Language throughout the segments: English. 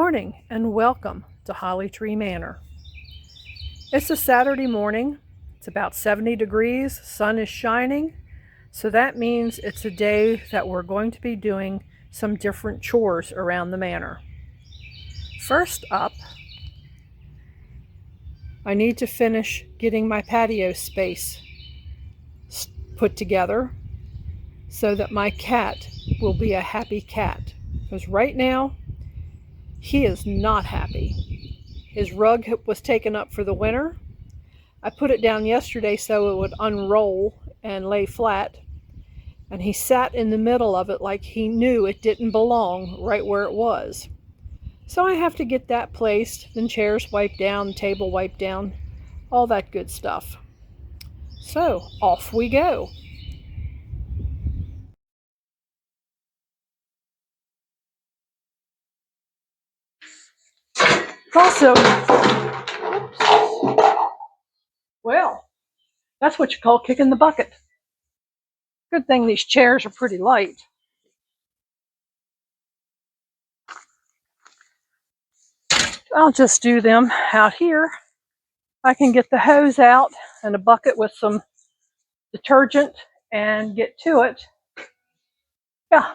morning and welcome to Holly Tree Manor. It's a Saturday morning. It's about 70 degrees, sun is shining, so that means it's a day that we're going to be doing some different chores around the manor. First up, I need to finish getting my patio space put together so that my cat will be a happy cat. Because right now, he is not happy. His rug was taken up for the winter. I put it down yesterday so it would unroll and lay flat, and he sat in the middle of it like he knew it didn't belong right where it was. So I have to get that placed, then chairs wiped down, table wiped down, all that good stuff. So off we go. Also, well, that's what you call kicking the bucket. Good thing these chairs are pretty light. I'll just do them out here. I can get the hose out and a bucket with some detergent and get to it. Yeah.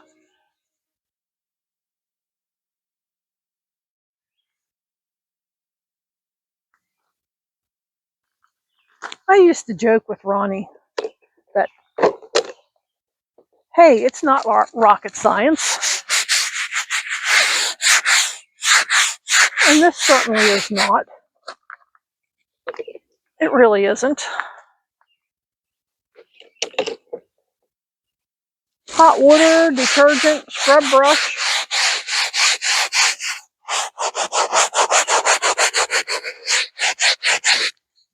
I used to joke with Ronnie that, hey, it's not rocket science. And this certainly is not. It really isn't. Hot water, detergent, scrub brush.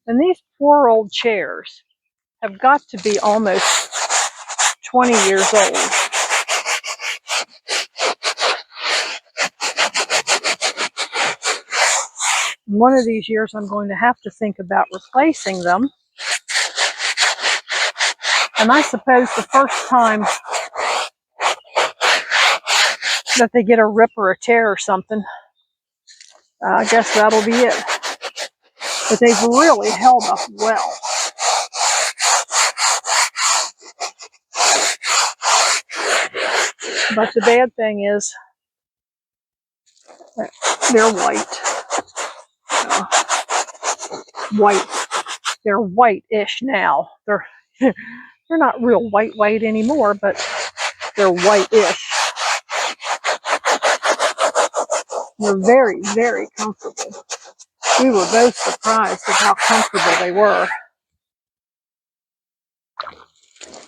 And these poor old chairs have got to be almost 20 years old. One of these years I'm going to have to think about replacing them. And I suppose the first time that they get a rip or a tear or something, I guess that'll be it. But they've really held up well. But the bad thing is they're white. They're white-ish now. They're not real white anymore, but they're white-ish. They're very, very comfortable. We were both surprised at how comfortable they were.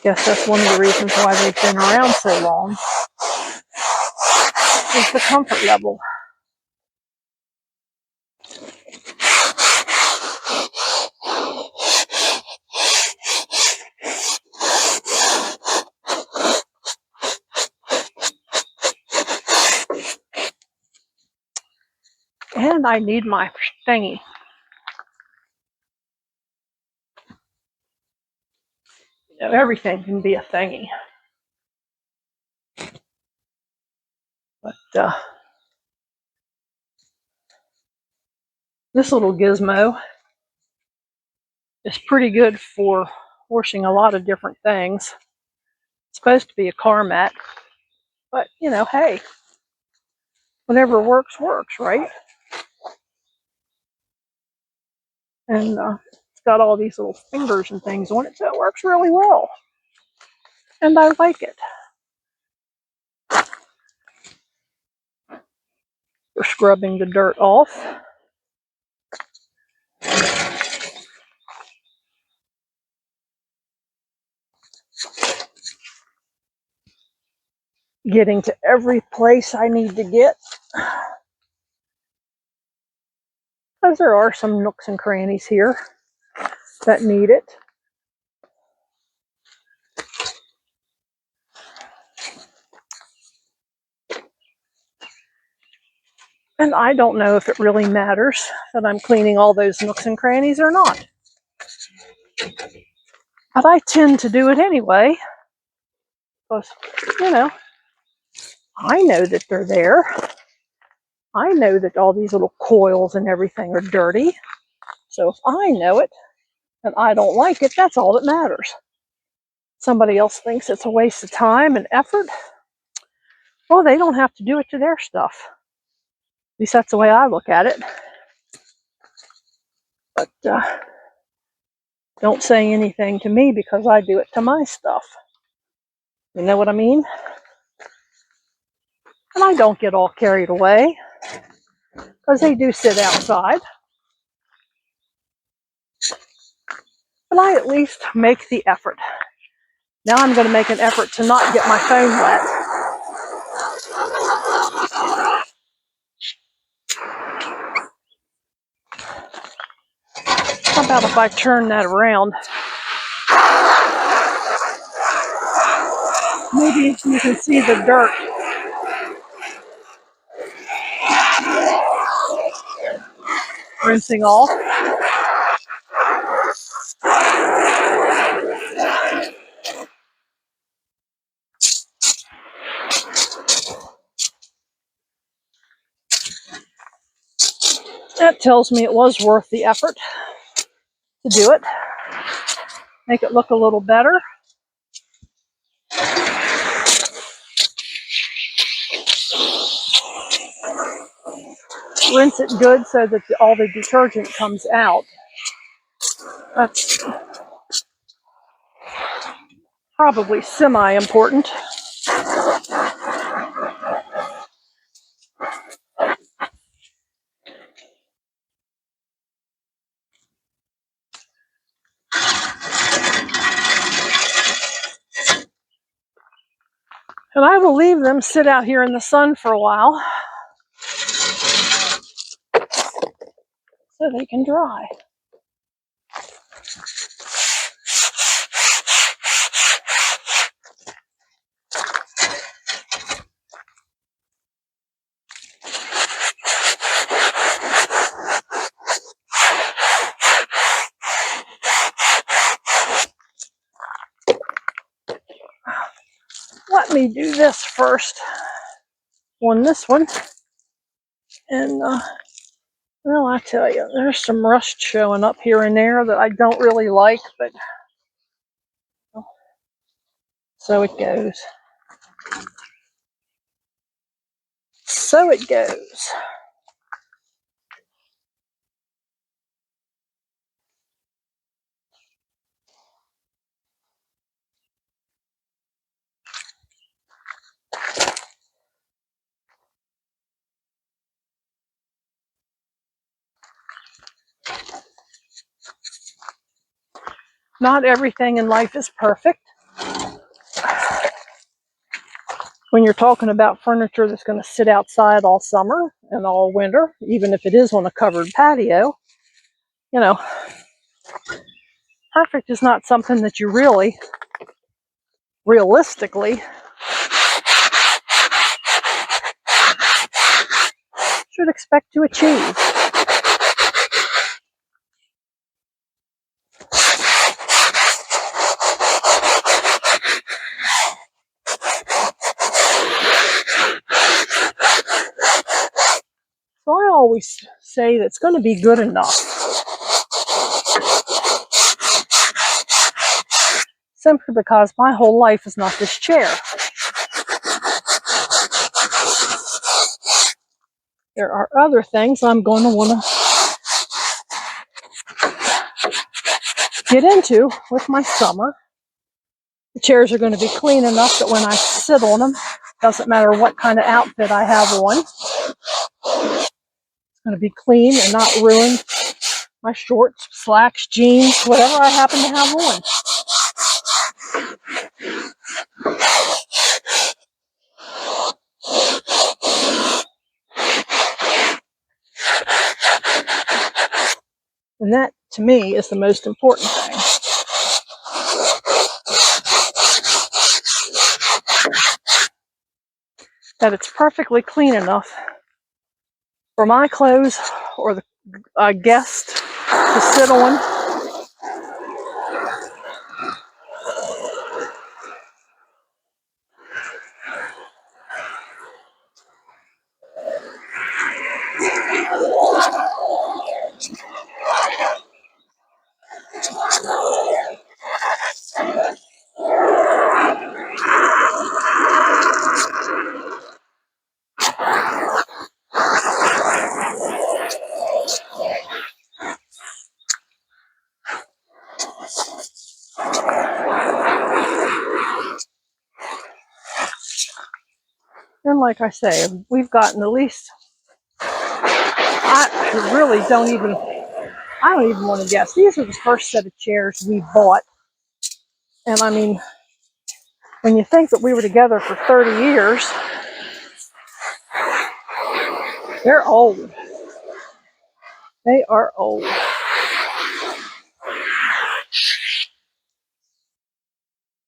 Guess that's one of the reasons why they've been around so long, is the comfort level. And I need my thingy. You know, everything can be a thingy. But this little gizmo is pretty good for washing a lot of different things. It's supposed to be a car mat, but you know, hey, whatever works, right? And it's got all these little fingers and things on it, so it works really well. And I like it. We're scrubbing the dirt off. Getting to every place I need to get. Because there are some nooks and crannies here that need it. And I don't know if it really matters that I'm cleaning all those nooks and crannies or not. But I tend to do it anyway. Because, you know, I know that they're there. I know that all these little coils and everything are dirty. So if I know it and I don't like it, that's all that matters. Somebody else thinks it's a waste of time and effort. Well, they don't have to do it to their stuff. At least that's the way I look at it. But don't say anything to me because I do it to my stuff. You know what I mean? And I don't get all carried away because they do sit outside. But I at least make the effort. Now I'm going to make an effort to not get my phone wet. How about if I turn that around? Maybe you can see the dirt rinsing off. That tells me it was worth the effort to do it. Make it look a little better. Rinse it good so that all the detergent comes out. That's probably semi-important. And I will leave them sit out here in the sun for a while so they can dry. Let me do this first on this one. And, well, I tell you, there's some rust showing up here and there that I don't really like, but so it goes. So it goes. Not everything in life is perfect. When you're talking about furniture that's going to sit outside all summer and all winter, even if it is on a covered patio, you know, perfect is not something that you really, realistically, should expect to achieve. So I always say that's going to be good enough. Simply because my whole life is not this chair. There are other things I'm going to want to get into with my summer. The chairs are going to be clean enough that when I sit on them, doesn't matter what kind of outfit I have on, it's going to be clean and not ruin my shorts, slacks, jeans, whatever I happen to have on. And that, to me, is the most important thing. That it's perfectly clean enough for my clothes or the guest to sit on. And like I say, we've gotten at least, I really don't even, I don't even want to guess. These are the first set of chairs we bought. And I mean, when you think that we were together for 30 years, they're old. They are old.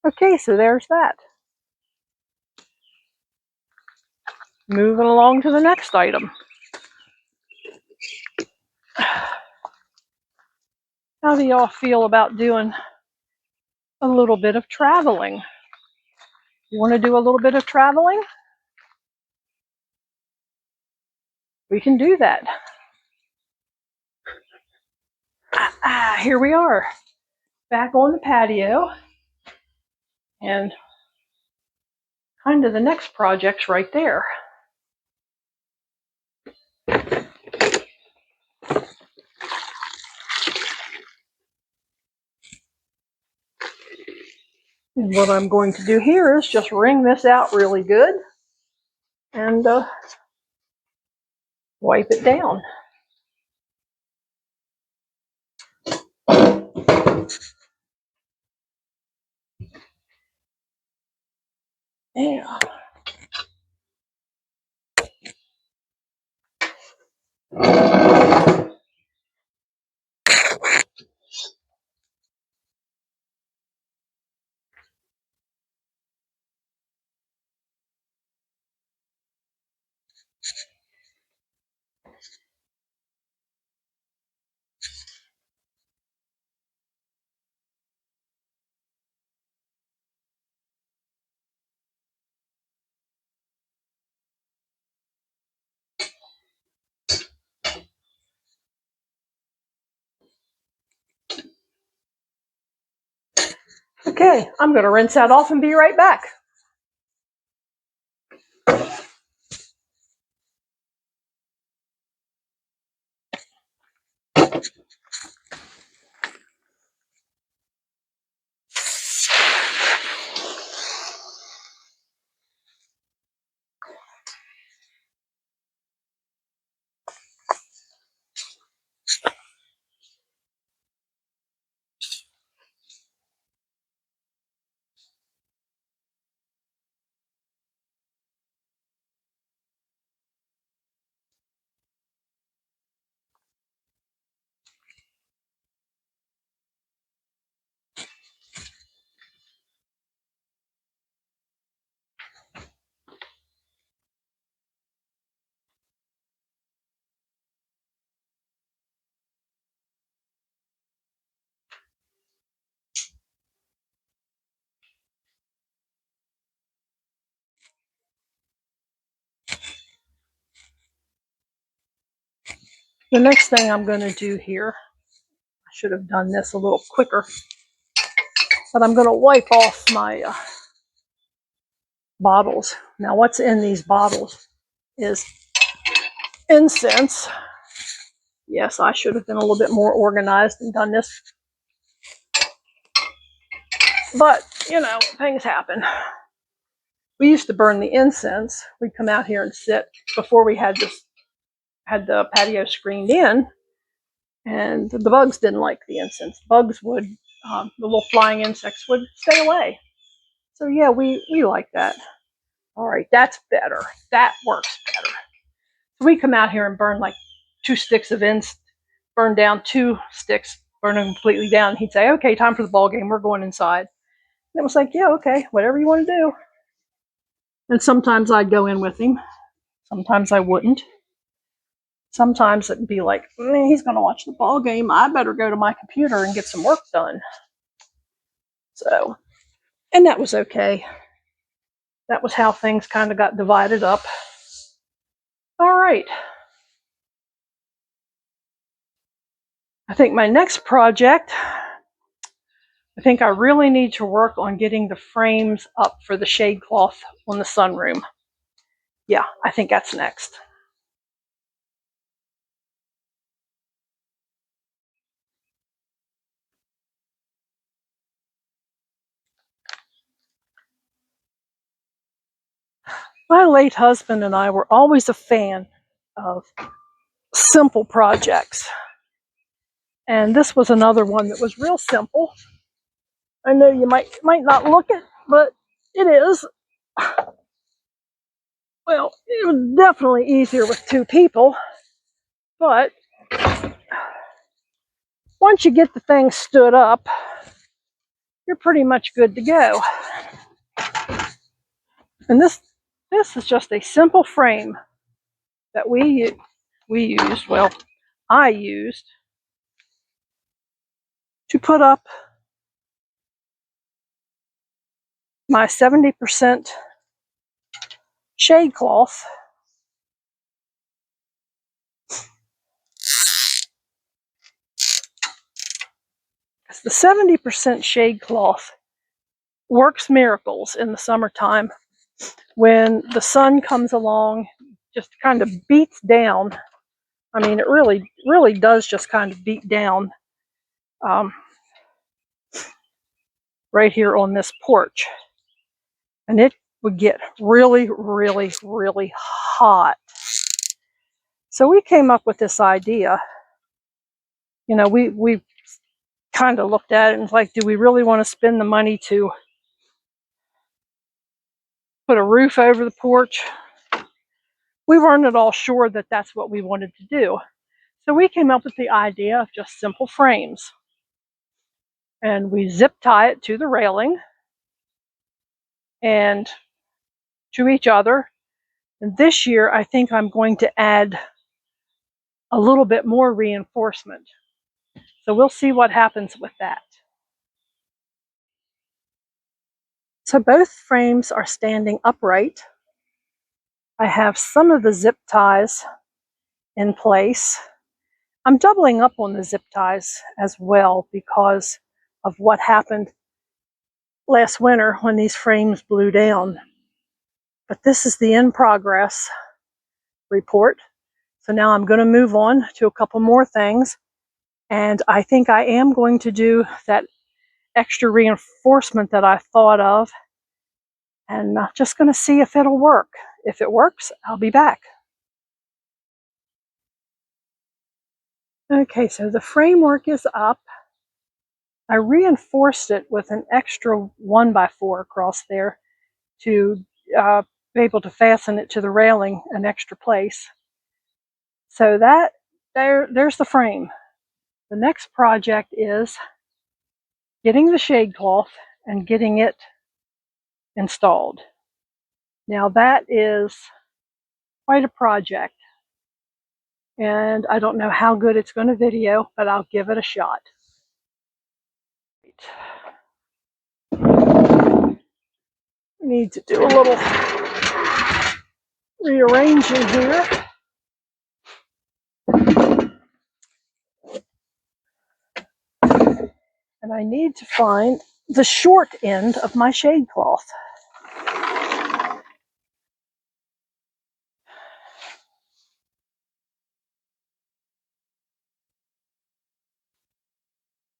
Okay, so there's that. Moving along to the next item. How do y'all feel about doing a little bit of traveling? You want to do a little bit of traveling? We can do that. Here we are, back on the patio, and kind of the next project's right there. And what I'm going to do here is just wring this out really good and wipe it down. Yeah. Okay, I'm going to rinse that off and be right back. The next thing I'm going to do here, I should have done this a little quicker, but I'm going to wipe off my bottles. Now, what's in these bottles is incense. Yes, I should have been a little bit more organized and done this, but you know, things happen. We used to burn the incense. We'd come out here and sit before we had the patio screened in, and the bugs didn't like the incense. Bugs would, the little flying insects would stay away. So yeah, we like that. All right, that's better. That works better. So we come out here and burn like 2 sticks of incense, burn down 2 sticks, burn them completely down. He'd say, "Okay, time for the ball game. We're going inside." And it was like, "Yeah, okay, whatever you want to do." And sometimes I'd go in with him. Sometimes I wouldn't. Sometimes it'd be like, he's going to watch the ball game. I better go to my computer and get some work done. So, and that was okay. That was how things kind of got divided up. All right. I think my next project, I think I really need to work on getting the frames up for the shade cloth on the sunroom. Yeah, I think that's next. My late husband and I were always a fan of simple projects. And this was another one that was real simple. I know you might not look it, but it is. Well, it was definitely easier with two people, but once you get the thing stood up, you're pretty much good to go. And this is just a simple frame that I used to put up my 70% shade cloth. The 70% shade cloth works miracles in the summertime when the sun comes along, just kind of beats down. I mean, it really does just kind of beat down right here on this porch. And it would get really hot. So we came up with this idea. You know, we kind of looked at it and was like, do we really want to spend the money to put a roof over the porch? We weren't at all sure that that's what we wanted to do. So we came up with the idea of just simple frames. And we zip tie it to the railing and to each other. And this year, I think I'm going to add a little bit more reinforcement. So we'll see what happens with that. So both frames are standing upright. I have some of the zip ties in place. I'm doubling up on the zip ties as well because of what happened last winter when these frames blew down. But this is the in progress report. So now I'm going to move on to a couple more things. And I think I am going to do that extra reinforcement that I thought of. And I'm just going to see if it'll work. If it works, I'll be back. Okay, so the framework is up. I reinforced it with an extra 1x4 across there to be able to fasten it to the railing an extra place. So there's the frame. The next project is getting the shade cloth and getting it installed. Now that is quite a project, and I don't know how good it's going to video, but I'll give it a shot. Need to do a little rearranging here. And I need to find the short end of my shade cloth.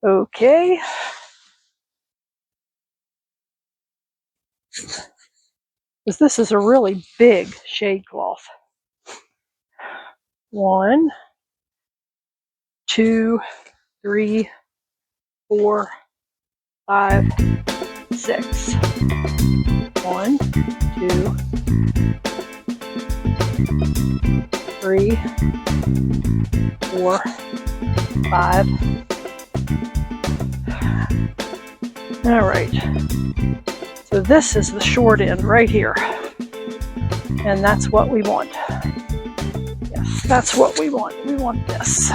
Okay. Because this is a really big shade cloth. 1, 2, 3, 4, 5, 6. 1, 2, 3, 4, 5. All right. So this is the short end right here. And that's what we want. Yes, that's what we want. We want this.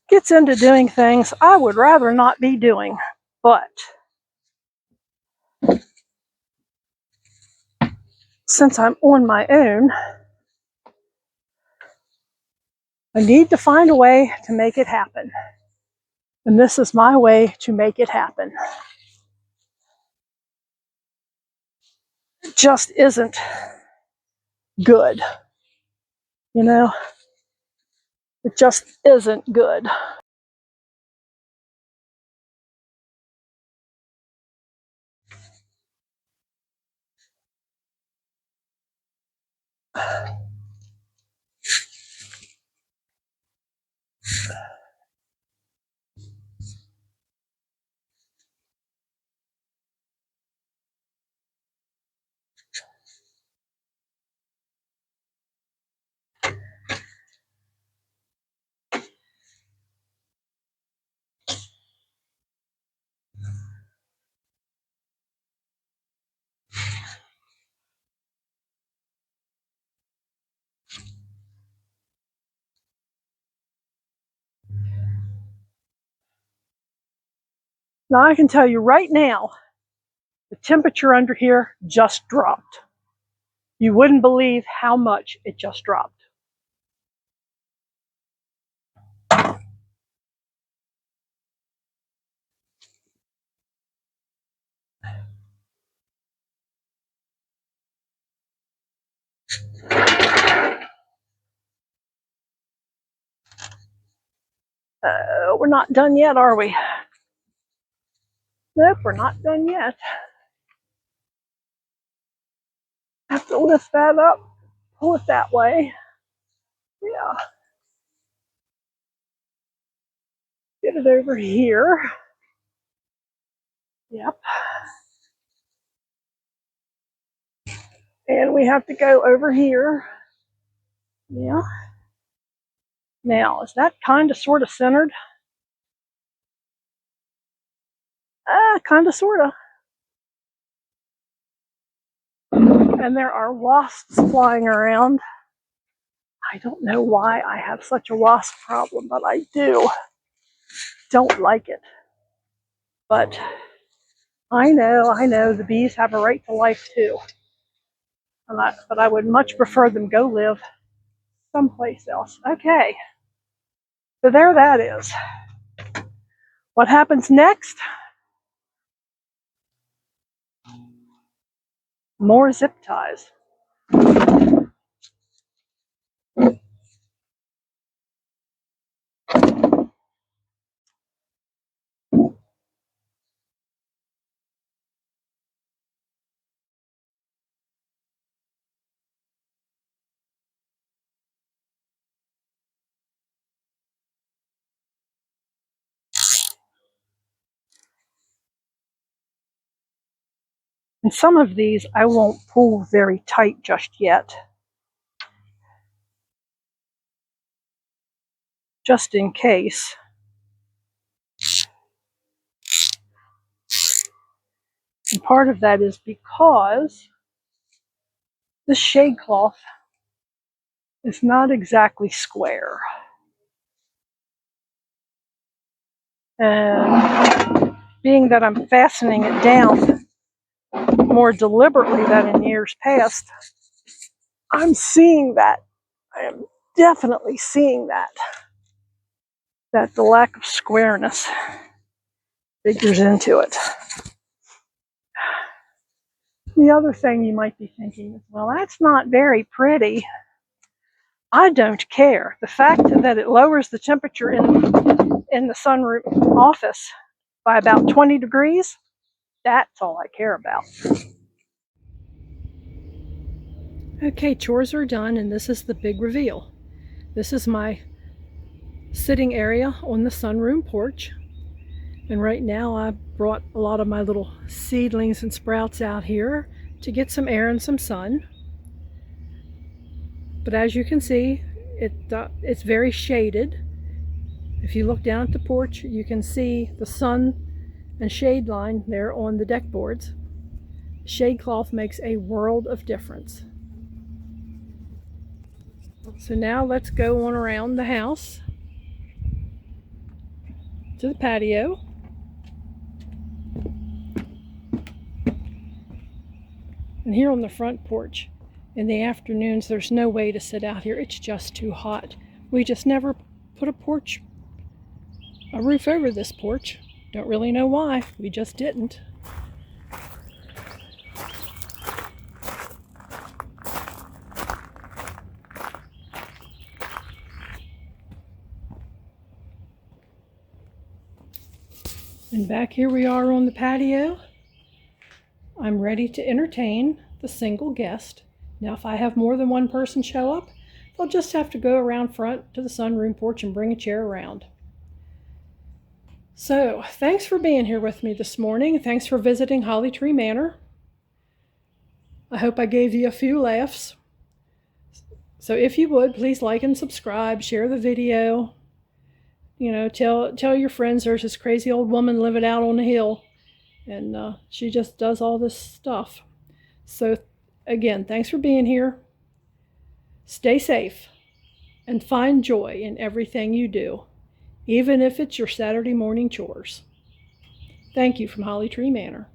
Gets into doing things I would rather not be doing, but since I'm on my own, I need to find a way to make it happen. And this is my way to make it happen. It just isn't good. You know, it just isn't good. Now I can tell you right now, the temperature under here just dropped. You wouldn't believe how much it just dropped. We're not done yet, are we? Nope, we're not done yet. Have to lift that up, pull it that way. Yeah. Get it over here. Yep. And we have to go over here. Yeah. Now, is that kind of sort of centered? Kind of sort of. And there are wasps flying around. I don't know why I have such a wasp problem, but I do. Don't like it. But I know, the bees have a right to life too. But I would much prefer them go live someplace else. Okay, so there that is. What happens next? More zip ties. And some of these I won't pull very tight just yet, just in case. And part of that is because this shade cloth is not exactly square. And being that I'm fastening it down more deliberately than in years past, I'm seeing that. I am definitely seeing that the lack of squareness figures into it. The other thing you might be thinking is, well, that's not very pretty. I don't care. The fact that it lowers the temperature in the sunroom office by about 20 degrees, that's all I care about. Okay, chores are done, and this is the big reveal. This is my sitting area on the sunroom porch. And right now I brought a lot of my little seedlings and sprouts out here to get some air and some sun. But as you can see, it's very shaded. If you look down at the porch, you can see the sun and shade line there on the deck boards. Shade cloth makes a world of difference. So now let's go on around the house to the patio. And here on the front porch, in the afternoons, there's no way to sit out here. It's just too hot. We just never put a roof over this porch. Don't really know why. We just didn't. And back here we are on the patio. I'm ready to entertain the single guest. Now, if I have more than one person show up, they'll just have to go around front to the sunroom porch and bring a chair around. So, thanks for being here with me this morning. Thanks for visiting Holly Tree Manor. I hope I gave you a few laughs. So if you would, please like and subscribe, share the video. You know, tell your friends there's this crazy old woman living out on the hill, and she just does all this stuff. So again, thanks for being here. Stay safe and find joy in everything you do, even if it's your Saturday morning chores. Thank you from Holly Tree Manor.